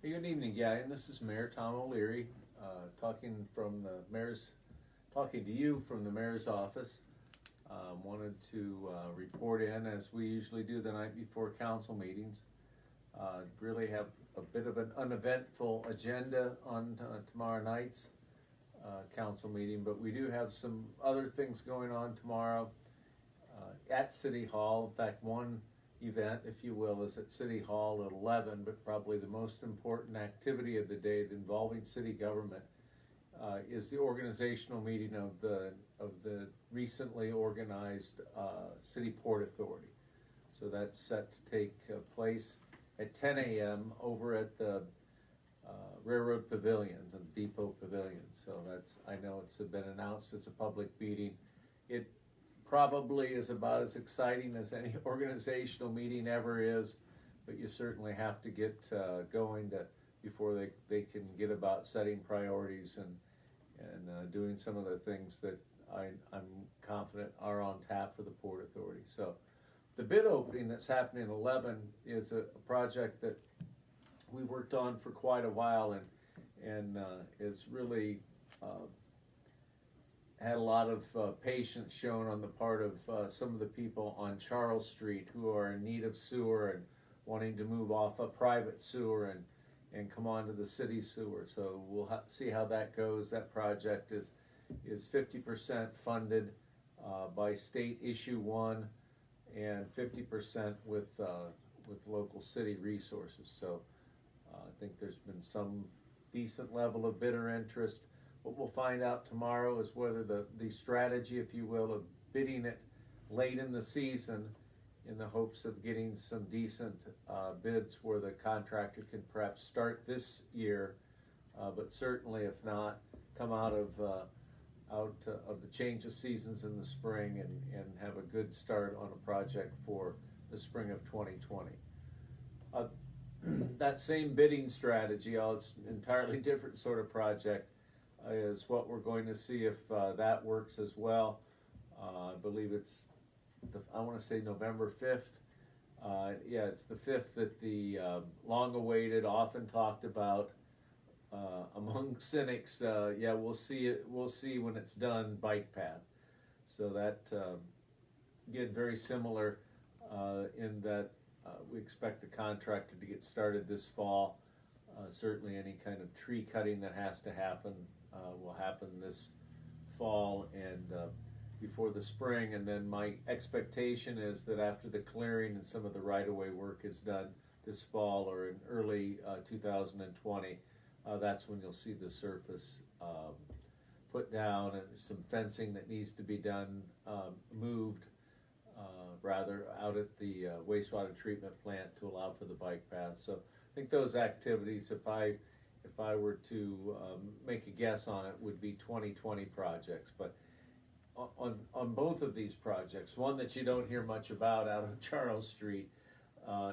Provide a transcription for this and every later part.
Hey, good evening, Galion. This is Mayor Tom O'Leary, talking to you from the mayor's office. Wanted to report in, as we usually do the night before council meetings. Really have a bit of an uneventful agenda on tomorrow night's council meeting, but we do have some other things going on tomorrow at City Hall. In fact, one event, if you will, is at City Hall at 11, but probably the most important activity of the day involving city government is the organizational meeting of the recently organized City Port Authority. So that's set to take place at 10 a.m. over at the Railroad Pavilion, the Depot Pavilion. So I know it's been announced as a public meeting. It probably is about as exciting as any organizational meeting ever is, but you certainly have to get going before they can get about setting priorities and doing some of the things that I'm confident are on tap for the Port Authority. So the bid opening that's happening at 11 is a project that we worked on for quite a while and is really had a lot of patience shown on the part of some of the people on Charles Street who are in need of sewer and wanting to move off a private sewer and come onto the city sewer. So we'll see how that goes. That project is 50% funded by state issue 1 and 50% with local city resources. So I think there's been some decent level of bidder interest. What we'll find out tomorrow is whether the strategy, if you will, of bidding it late in the season in the hopes of getting some decent bids where the contractor can perhaps start this year, but certainly if not, come out of the change of seasons in the spring and have a good start on a project for the spring of 2020. That same bidding strategy, it's an entirely different sort of project, is what we're going to see if that works as well. I believe it's, I want to say November 5th. Yeah, it's the 5th that the long-awaited, often talked about among cynics, yeah, we'll see when it's done, bike path. So that, again, very similar in that we expect the contractor to get started this fall. Certainly any kind of tree cutting that has to happen will happen this fall and before the spring, and then my expectation is that after the clearing and some of the right-of-way work is done this fall or in early 2020, that's when you'll see the surface put down and some fencing that needs to be done, moved rather out at the wastewater treatment plant to allow for the bike path. So I think those activities, if I were to make a guess on it, would be 2020 projects. But on both of these projects, one that you don't hear much about out on Charles Street,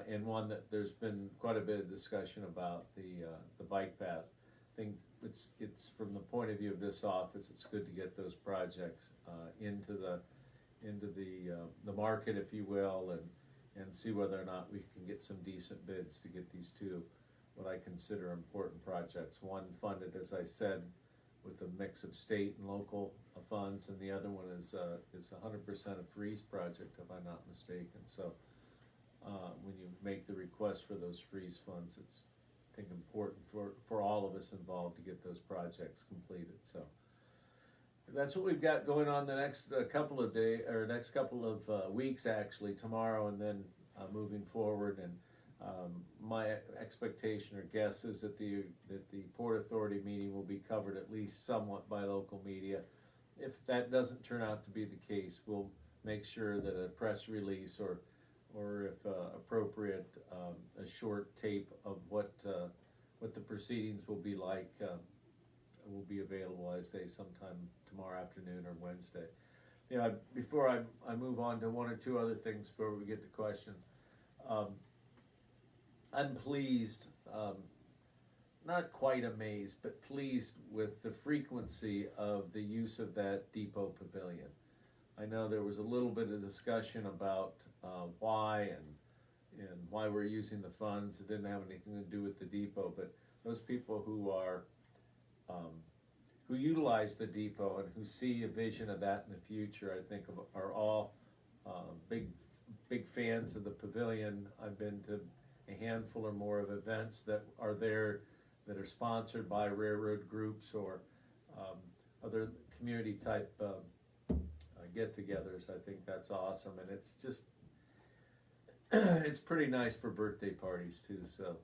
and one that there's been quite a bit of discussion about, the bike path. I think it's from the point of view of this office, it's good to get those projects into the market, if you will, and see whether or not we can get some decent bids to get these two, what I consider important projects. One funded, as I said, with a mix of state and local funds, and the other one is 100% a freeze project, if I'm not mistaken. So when you make the request for those freeze funds, it's, I think, important for all of us involved to get those projects completed. So that's what we've got going on the next couple of days, or next couple of weeks, actually, tomorrow and then moving forward. And my expectation or guess is that the Port Authority meeting will be covered at least somewhat by local media. If that doesn't turn out to be the case, we'll make sure that a press release or if appropriate, a short tape of what the proceedings will be like will be available, I say, sometime tomorrow afternoon or Wednesday. You know, before I move on to one or two other things before we get to questions, I'm pleased, not quite amazed, but pleased with the frequency of the use of that Depot Pavilion. I know there was a little bit of discussion about why and why we're using the funds. It didn't have anything to do with the depot, but those people who are who utilize the depot and who see a vision of that in the future, I think are all big fans of the pavilion. I've been to a handful or more of events that are there that are sponsored by railroad groups or other community type get-togethers. I think that's awesome, and it's just it's pretty nice for birthday parties too. So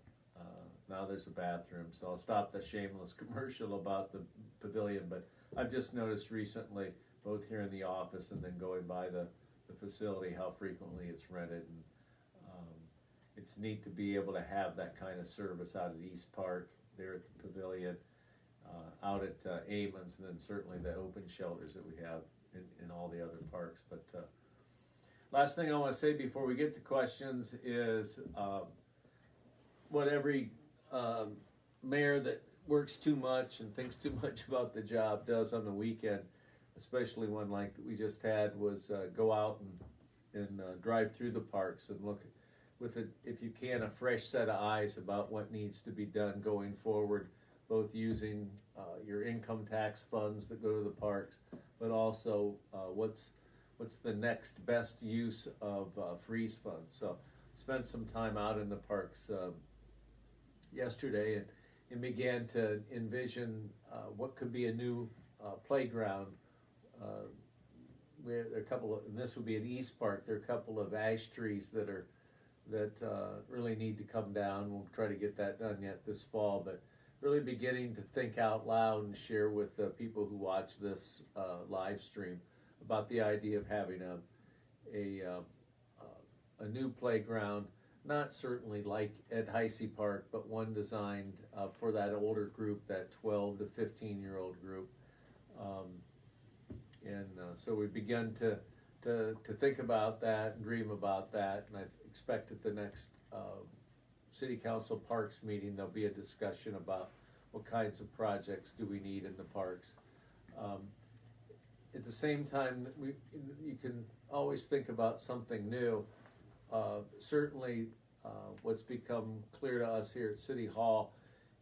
now there's a bathroom, so I'll stop the shameless commercial about the pavilion. But I've just noticed recently, both here in the office and then going by the facility, how frequently it's rented, and it's neat to be able to have that kind of service out at East Park, there at the pavilion, out at Amon's, and then certainly the open shelters that we have in all the other parks. But last thing I want to say before we get to questions is what every mayor that works too much and thinks too much about the job does on the weekend, especially one like we just had, was go out and drive through the parks and look with it, if you can, a fresh set of eyes about what needs to be done going forward, both using your income tax funds that go to the parks, but also what's the next best use of freeze funds. So spent some time out in the parks yesterday and began to envision what could be a new playground. There are a couple of, and this would be at East Park, there are a couple of ash trees that really need to come down. We'll try to get that done yet this fall, but really beginning to think out loud and share with the people who watch this live stream about the idea of having a new playground, not certainly like at Heisey Park, but one designed for that older group, that 12 to 15-year-old group. So we begun to think about that and dream about that, and I expect at the next City Council Parks meeting there'll be a discussion about what kinds of projects do we need in the parks. At the same time, you can always think about something new. Certainly, what's become clear to us here at City Hall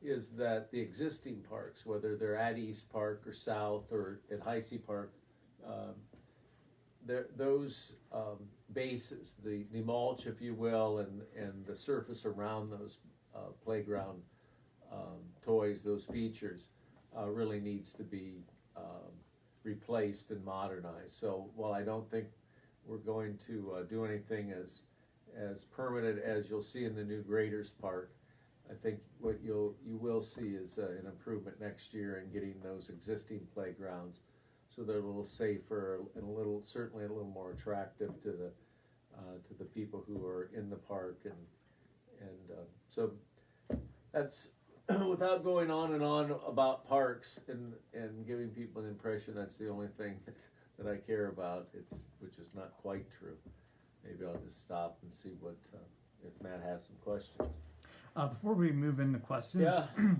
is that the existing parks, whether they're at East Park or South or at Heisey Park, those bases, the mulch, if you will, and the surface around those playground toys, those features, really needs to be replaced and modernized. So while I don't think we're going to do anything as permanent as you'll see in the new Graders Park, I think what you will see is an improvement next year in getting those existing playgrounds so they're a little safer and certainly a little more attractive to the people who are in the park, and so that's without going on and on about parks and giving people an impression that's the only thing that I care about, which is not quite true. Maybe I'll just stop and see if Matt has some questions. Before we move into questions,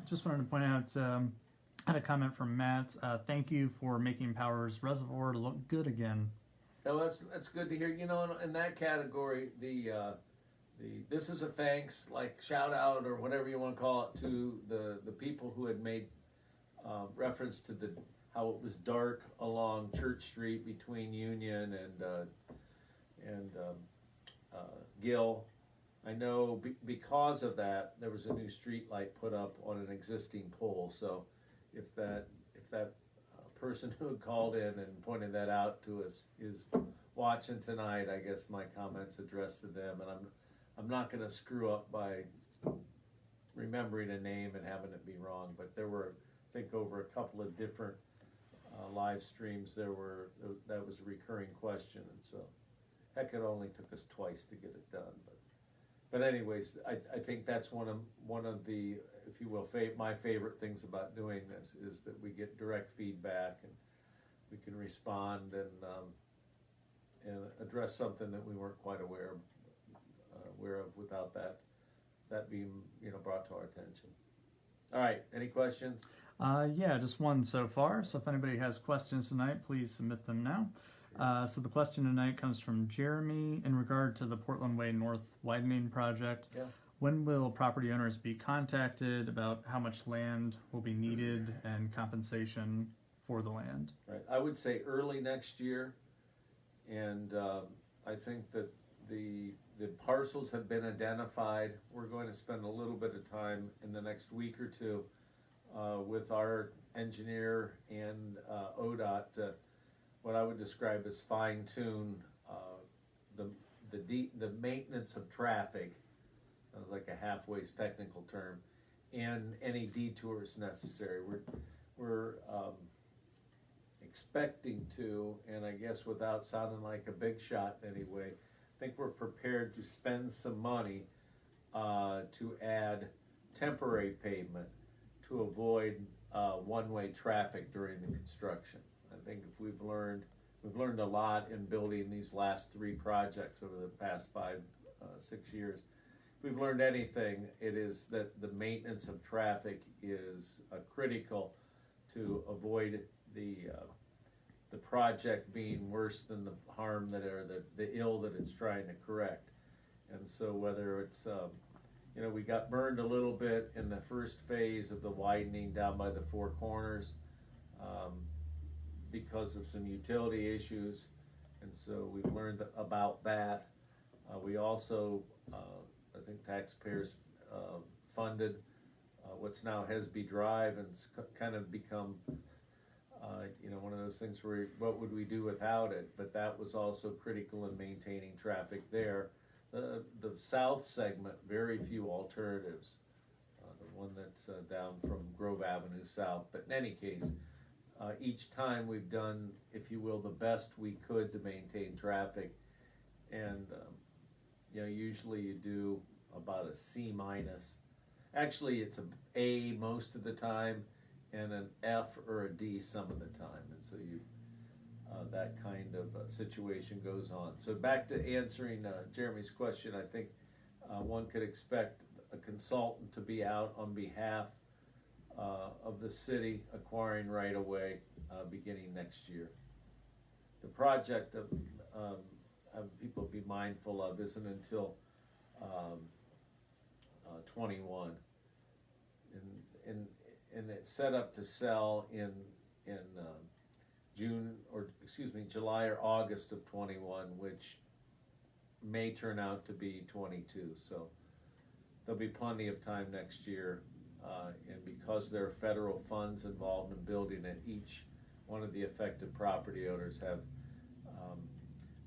just wanted to point out, I had a comment from Matt. Thank you for making Powers Reservoir look good again. No, that's good to hear. You know, in that category, this is a thanks, like shout out or whatever you want to call it, to the people who had made reference to how it was dark along Church Street between Union and Gill. I know because of that, there was a new street light put up on an existing pole. So if that person who had called in and pointed that out to us is watching tonight, I guess my comments addressed to them, and I'm not going to screw up by remembering a name and having it be wrong. But there were, I think, over a couple of different live streams, that was a recurring question, and so heck, it only took us twice to get it done. But anyways, I think that's one of the, if you will, my favorite things about doing this is that we get direct feedback and we can respond and address something that we weren't quite aware of without that being brought to our attention. All right, any questions? Yeah, just one so far. So if anybody has questions tonight, please submit them now. So the question tonight comes from Jeremy in regard to the Portland Way North widening project. Yeah. When will property owners be contacted about how much land will be needed and compensation for the land? Right, I would say early next year, and I think that the parcels have been identified. We're going to spend a little bit of time in the next week or two with our engineer and ODOT to what I would describe as fine tune the maintenance of traffic, like a halfway's technical term, and any detours necessary. We're expecting to, and I guess without sounding like a big shot anyway, I think we're prepared to spend some money to add temporary pavement to avoid one-way traffic during the construction. I think if we've learned a lot in building these last 3 projects over the past 5-6 years. If we've learned anything, it is that the maintenance of traffic is critical to avoid the project being worse than the harm the ill that it's trying to correct. And so whether it's we got burned a little bit in the first phase of the widening down by the 4 corners because of some utility issues, and so we've learned about that. We also, I think taxpayers funded what's now Hesby Drive, and it's kind of become one of those things where what would we do without it? But that was also critical in maintaining traffic there. The south segment, very few alternatives. The one that's down from Grove Avenue South. But in any case, each time we've done, if you will, the best we could to maintain traffic. And usually you do about a C minus. Actually, it's an A most of the time, and an F or a D some of the time, and so that kind of situation goes on. So back to answering Jeremy's question, I think one could expect a consultant to be out on behalf of the city acquiring right away beginning next year. The project of people be mindful of isn't until 21, and it's set up to sell in July or August of 21, which may turn out to be 22. So there'll be plenty of time next year, and because there are federal funds involved in building it, each one of the affected property owners have,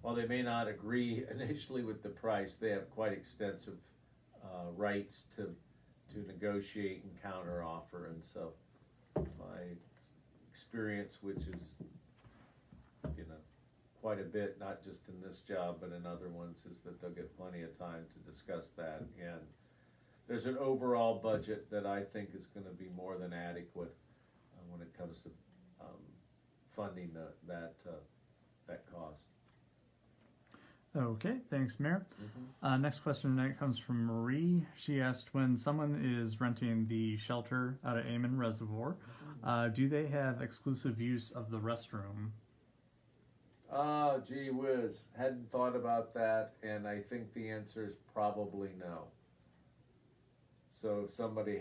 while they may not agree initially with the price, they have quite extensive rights to negotiate and counter offer. And so my experience, which is quite a bit, not just in this job but in other ones, is that they'll get plenty of time to discuss that. And there's an overall budget that I think is going to be more than adequate when it comes to funding that cost. Okay, thanks, Mayor. Next question tonight comes from Marie. She asked, when someone is renting the shelter out at Amon Reservoir, do they have exclusive use of the restroom? Oh, gee whiz. Hadn't thought about that, and I think the answer is probably no. So if somebody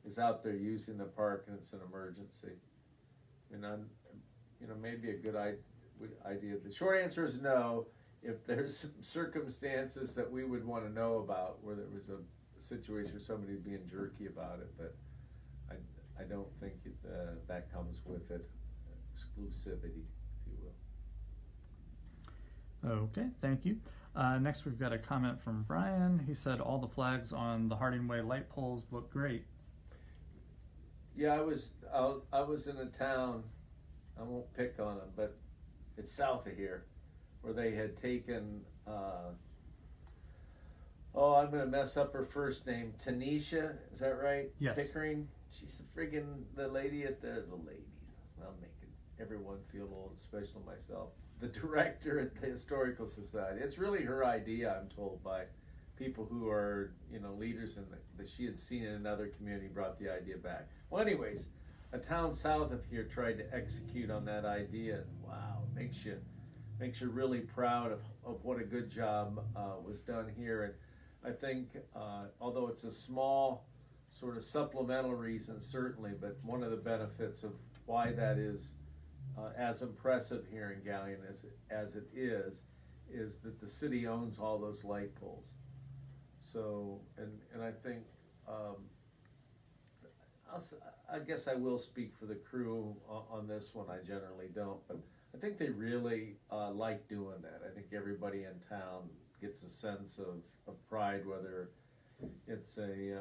is out there using the park and it's an emergency, maybe a good idea. The short answer is no. If there's circumstances that we would want to know about where there was a situation where somebody being jerky about it, but I don't think that comes with it. Exclusivity, if you will. Okay, thank you. Next, we've got a comment from Brian. He said all the flags on the Harding Way light poles look great. Yeah, I was in a town, I won't pick on them, but it's south of here, where they had taken, I'm going to mess up her first name, Tanisha, is that right? Yes. Pickering. She's the lady at I'm making everyone feel old, especially myself. The director at the Historical Society. It's really her idea, I'm told, by people who are, leaders in that she had seen in another community, brought the idea back. Well, anyways, a town south of here tried to execute on that idea. Wow, makes you really proud of what a good job was done here. And I think although it's a small sort of supplemental reason certainly, but one of the benefits of why that is as impressive here in Galion as it is that the city owns all those light poles. So, and I think, I guess I will speak for the crew on this one, I generally don't, but I think they really like doing that. I think everybody in town gets a sense of pride, whether it's a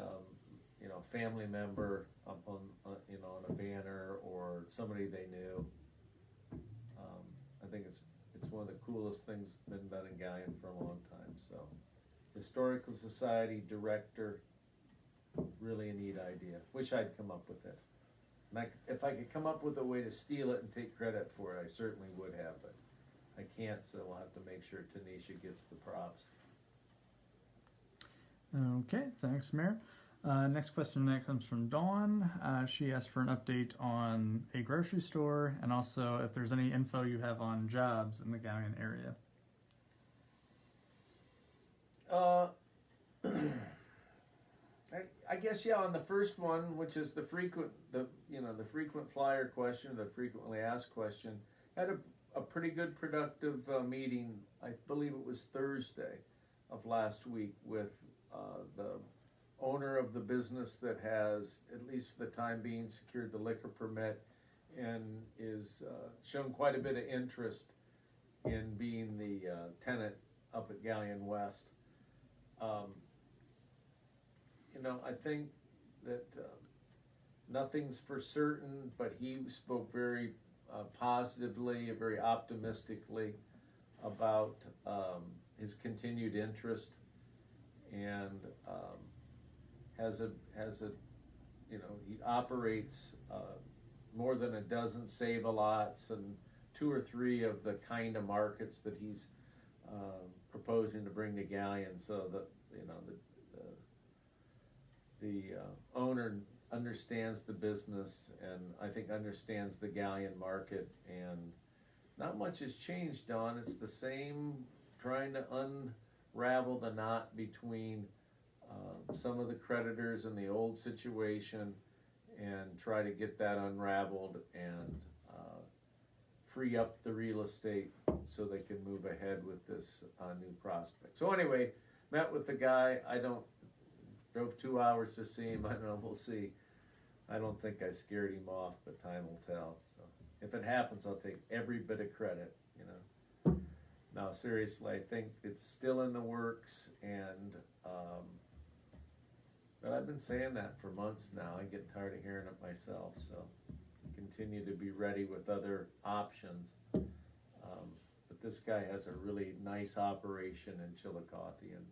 family member up on on a banner or somebody they knew. I think it's one of the coolest things been done in Galion for a long time. So, Historical Society director, really a neat idea. Wish I'd come up with it. And if I could come up with a way to steal it and take credit for it, I certainly would have, but I can't, so we'll have to make sure Tanisha gets the props. Okay, thanks, Mayor. Next question tonight comes from Dawn. She asked for an update on a grocery store and also if there's any info you have on jobs in the Galion area. I guess, yeah, on the first one, which is the frequent flyer question, the frequently asked question, had a pretty good productive meeting. I believe it was Thursday of last week with the owner of the business that has, at least for the time being, secured the liquor permit and is shown quite a bit of interest in being the tenant up at Galion West. I think that nothing's for certain, but he spoke very positively, very optimistically about his continued interest, and he operates more than a dozen Save-A-Lots and 2 or 3 of the kind of markets that he's proposing to bring to Galion. So the owner understands the business and I think understands the Galion market, and not much has changed, Don. It's the same, trying to unravel the knot between some of the creditors in the old situation and try to get that unraveled and free up the real estate so they can move ahead with this new prospect. So anyway, met with the guy. Drove 2 hours to see him. I don't know, we'll see. I don't think I scared him off, but time will tell. So if it happens, I'll take every bit of credit, No, seriously, I think it's still in the works, and but I've been saying that for months now. I get tired of hearing it myself, so continue to be ready with other options. But this guy has a really nice operation in Chillicothe, and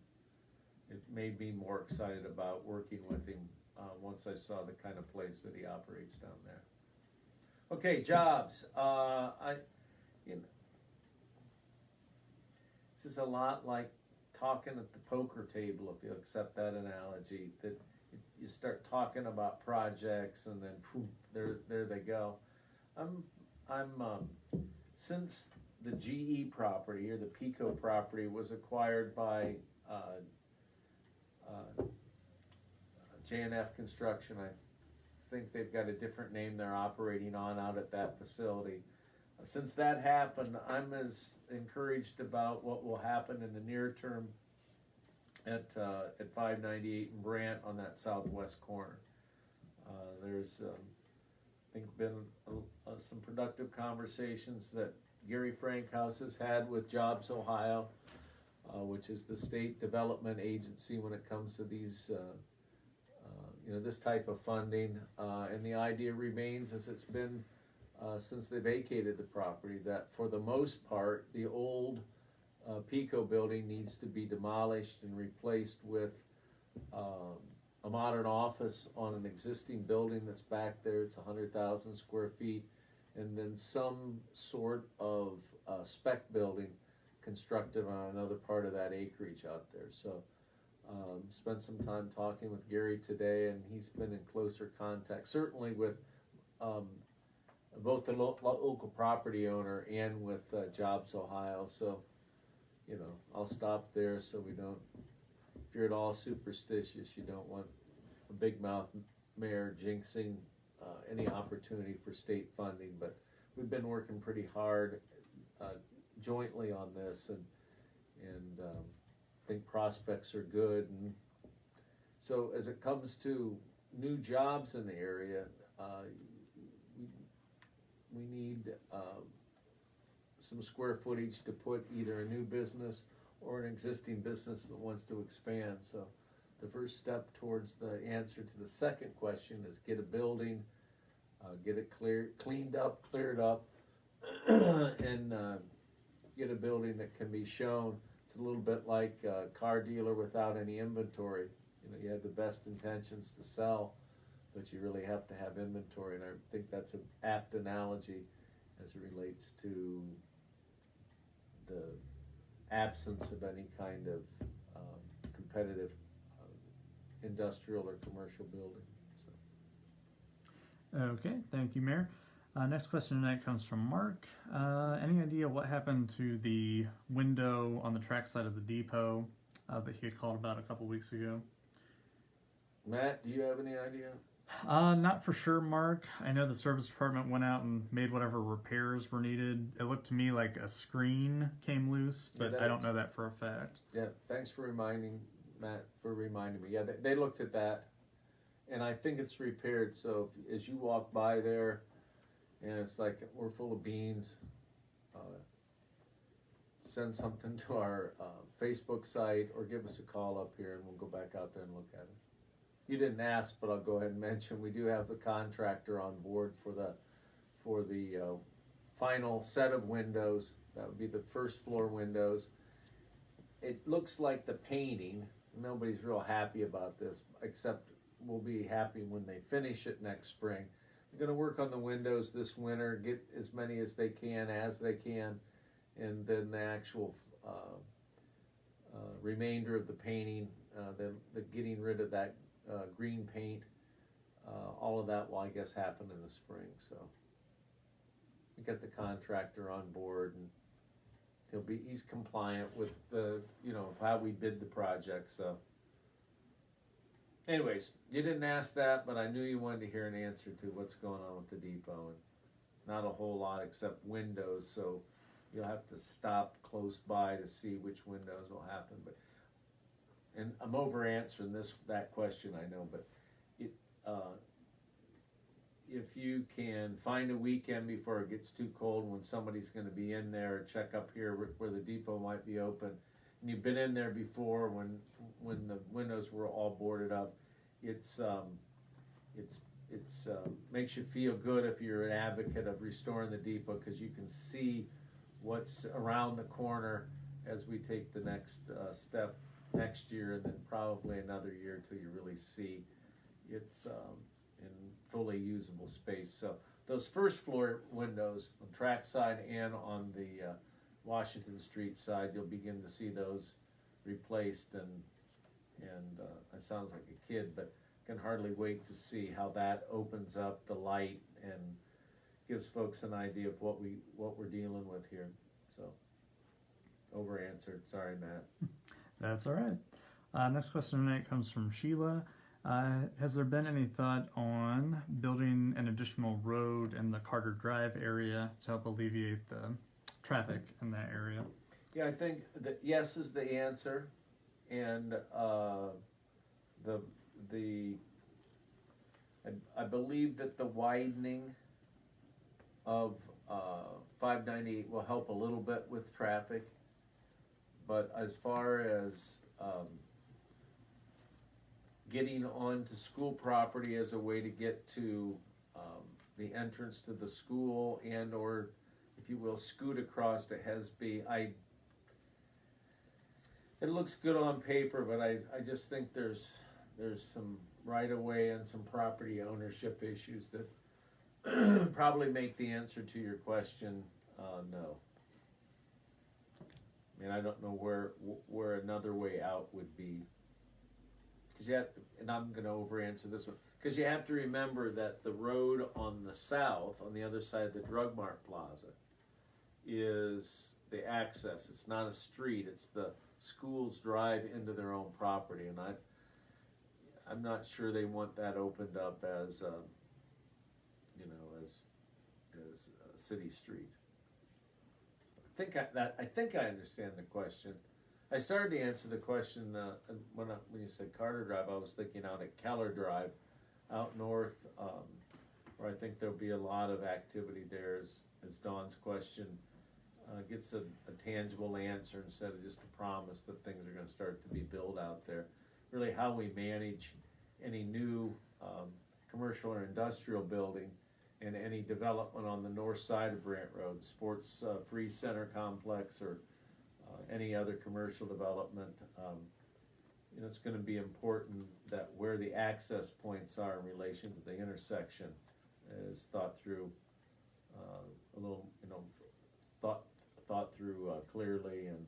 it made me more excited about working with him once I saw the kind of place that he operates down there. Okay, jobs. This is a lot like talking at the poker table, if you accept that analogy, that you start talking about projects and then poof, there they go. Since the GE property or the Pico property was acquired by J&F Construction, I think they've got a different name they're operating on out at that facility. Since that happened, I'm as encouraged about what will happen in the near term at 598 and Brant on that southwest corner. There's, I think, been some productive conversations that Gary Frankhouse has had with Jobs Ohio, which is the state development agency when it comes to these, this type of funding. And the idea remains, as it's been since they vacated the property, that for the most part, the old Pico building needs to be demolished and replaced with a modern office on an existing building that's back there. It's 100,000 square feet, and then some sort of spec building constructed on another part of that acreage out there. So spent some time talking with Gary today, and he's been in closer contact, certainly with both the local property owner and with Jobs Ohio. So, I'll stop there so we don't, if you're at all superstitious, you don't want a big mouth mayor jinxing any opportunity for state funding. But we've been working pretty hard jointly on this, and think prospects are good. And so as it comes to new jobs in the area, we need some square footage to put either a new business or an existing business that wants to expand. So the first step towards the answer to the second question is get a building, get it cleaned up, cleared up, and get a building that can be shown. It's a little bit like a car dealer without any inventory. You have the best intentions to sell, but you really have to have inventory, and I think that's an apt analogy as it relates to the absence of any kind of competitive industrial or commercial building. So. Okay, thank you, Mayor. Next question tonight comes from Mark. Any idea what happened to the window on the track side of the depot that he had called about a couple weeks ago? Matt, do you have any idea? Not for sure, Mark. I know the service department went out and made whatever repairs were needed. It looked to me like a screen came loose, but I don't know that for a fact. Yeah, thanks for reminding Matt for reminding me. Yeah, they looked at that, and I think it's repaired. So as you walk by there, and it's like we're full of beans, send something to our Facebook site or give us a call up here, and we'll go back out there and look at it. You didn't ask, but I'll go ahead and mention we do have the contractor on board for the final set of windows. That would be the first floor windows. It looks like the painting, nobody's real happy about this, except we'll be happy when they finish it next spring. They're going to work on the windows this winter, get as many as they can, and then the actual remainder of the painting, the getting rid of that green paint, all of that will, I guess, happen in the spring. So we got the contractor on board, and he's compliant with the, how we bid the project. So anyways, you didn't ask that, but I knew you wanted to hear an answer to what's going on with the depot, and not a whole lot except windows. So you'll have to stop close by to see which windows will happen. But and I'm over answering that question, I know, but if you can find a weekend before it gets too cold, when somebody's going to be in there, check up here where the depot might be open, and you've been in there before when the windows were all boarded up, it's makes you feel good if you're an advocate of restoring the depot, because you can see what's around the corner as we take the next step next year, and then probably another year till you really see it's in fully usable space. So those first floor windows on track side and on the Washington Street side, you'll begin to see those replaced, and it sounds like a kid, but can hardly wait to see how that opens up the light and gives folks an idea of what we're dealing with here. So over answered, sorry, Matt. That's all right. Next question tonight comes from Sheila. Has there been any thought on building an additional road in the Carter Drive area to help alleviate the traffic in that area? Yeah, I think that yes is the answer, and I believe that the widening of 598 will help a little bit with traffic. But as far as getting onto school property as a way to get to the entrance to the school, and or, if you will, scoot across to Hesby, it looks good on paper, but I just think there's some right of way and some property ownership issues that probably make the answer to your question no. I mean, I don't know where another way out would be because you have, and I'm gonna over answer this one, because you have to remember that the road on the south, on the other side of the Drug Mart Plaza, is the access. It's not a street, it's the schools drive into their own property, and I'm not sure they want that opened up as, as a city street. I think I understand the question. I started to answer the question when you said Carter Drive. I was thinking out at Keller Drive, out north, where I think there'll be a lot of activity there. As Dawn's question gets a tangible answer instead of just a promise that things are going to start to be built out there. Really, how we manage any new commercial or industrial building and any development on the north side of Brant Road, sports free center complex, or any other commercial development, it's going to be important that where the access points are in relation to the intersection is thought through a little, thought through clearly, and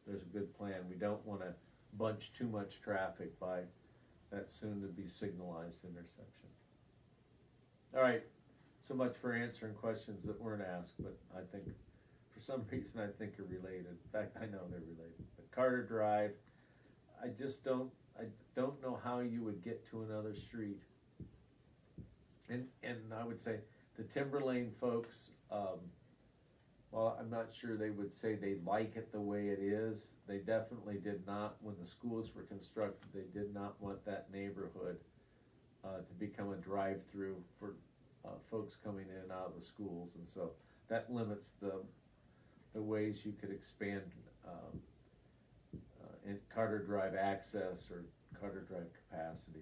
there's a good plan. We don't want to bunch too much traffic by that soon-to-be signalized intersection. All right, so much for answering questions that weren't asked, but I think for some reason I think are related. In fact, I know they're related. But Carter Drive, I don't know how you would get to another street. And I would say the Timberlane folks, well, I'm not sure they would say they like it the way it is. They definitely did not, when the schools were constructed, they did not want that neighborhood to become a drive-through for folks coming in and out of the schools. And so that limits the ways you could expand in Carter Drive access or Carter Drive capacity.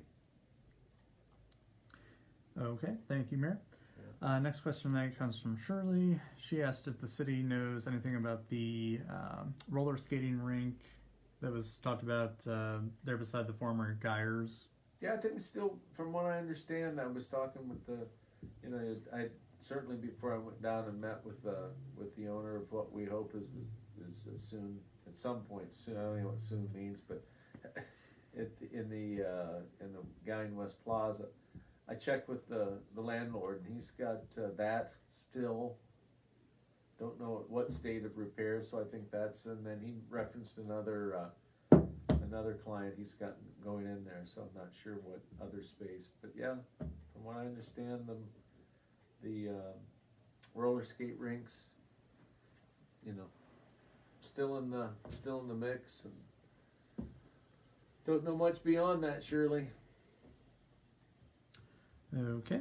Okay, thank you, Mayor. Next question tonight comes from Shirley. She asked if the city knows anything about the roller skating rink that was talked about there beside the former Geyers. Yeah, I think still, from what I understand, I was talking with I certainly before I went down and met with the owner of what we hope is soon, at some point soon. I don't know what soon means, but in the Galion West Plaza. I checked with the landlord, and he's got that still. Don't know at what state of repair, so I think that's. And then he referenced another client he's got going in there, so I'm not sure what other space. But yeah, from what I understand, the roller skate rinks, still in the mix, and don't know much beyond that, Shirley. Okay,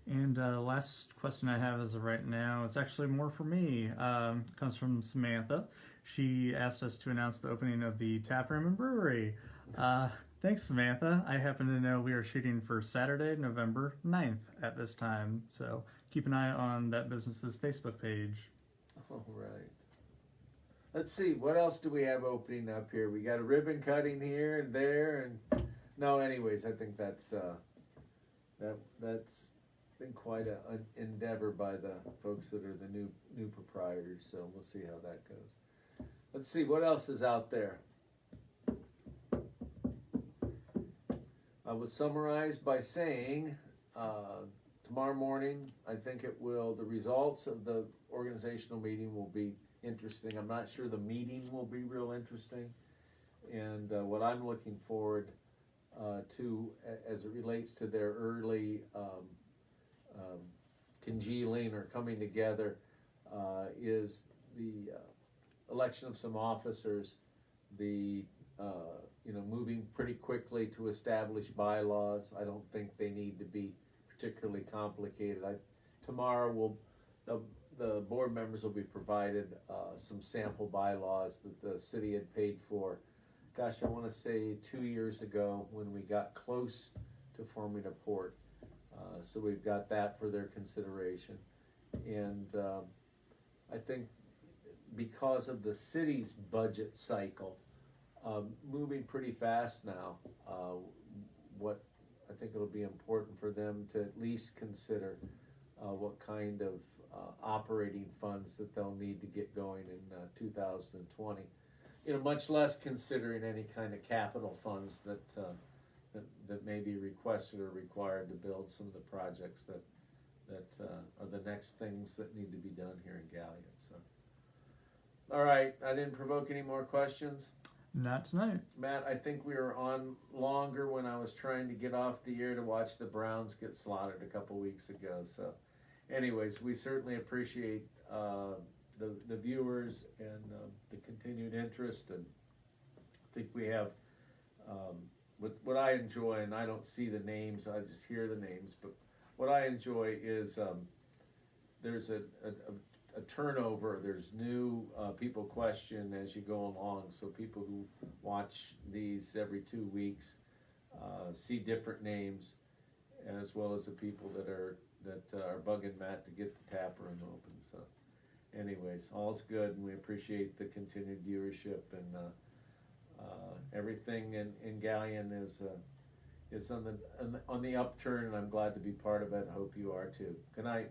and last question I have as of right now, it's actually more for me. Comes from Samantha. She asked us to announce the opening of the taproom and brewery. Thanks, Samantha. I happen to know we are shooting for Saturday, November 9th at this time, so keep an eye on that business's Facebook page. All right. Let's see, what else do we have opening up here? We got a ribbon cutting here and there, and no, anyways, I think that's been quite an endeavor by the folks that are the new proprietors, so we'll see how that goes. Let's see, what else is out there? I would summarize by saying tomorrow morning, I think the results of the organizational meeting will be interesting. I'm not sure the meeting will be real interesting, and what I'm looking forward to, as it relates to their early congealing or coming together, is the election of some officers, the moving pretty quickly to establish bylaws. I don't think they need to be particularly complicated. Tomorrow the board members will be provided some sample bylaws that the city had paid for. Gosh, I want to say 2 years ago when we got close to forming a port. So we've got that for their consideration. And I think because of the city's budget cycle, moving pretty fast now, what I think it'll be important for them to at least consider what kind of operating funds that they'll need to get going in 2020. Much less considering any kind of capital funds that may be requested or required to build some of the projects that are the next things that need to be done here in Galion. So, all right, I didn't provoke any more questions. Not tonight. Matt, I think we were on longer when I was trying to get off the air to watch the Browns get slaughtered a couple weeks ago. So, anyways, we certainly appreciate the viewers and the continued interest, and I think we have what I enjoy, and I don't see the names, I just hear the names, but what I enjoy is there's a turnover. There's new people question as you go along, so people who watch these every 2 weeks see different names, as well as the people that are bugging Matt to get the tap room open. So, anyways, all's good, and we appreciate the continued viewership, and everything in Galion is on the upturn, and I'm glad to be part of it. I hope you are too. Good night.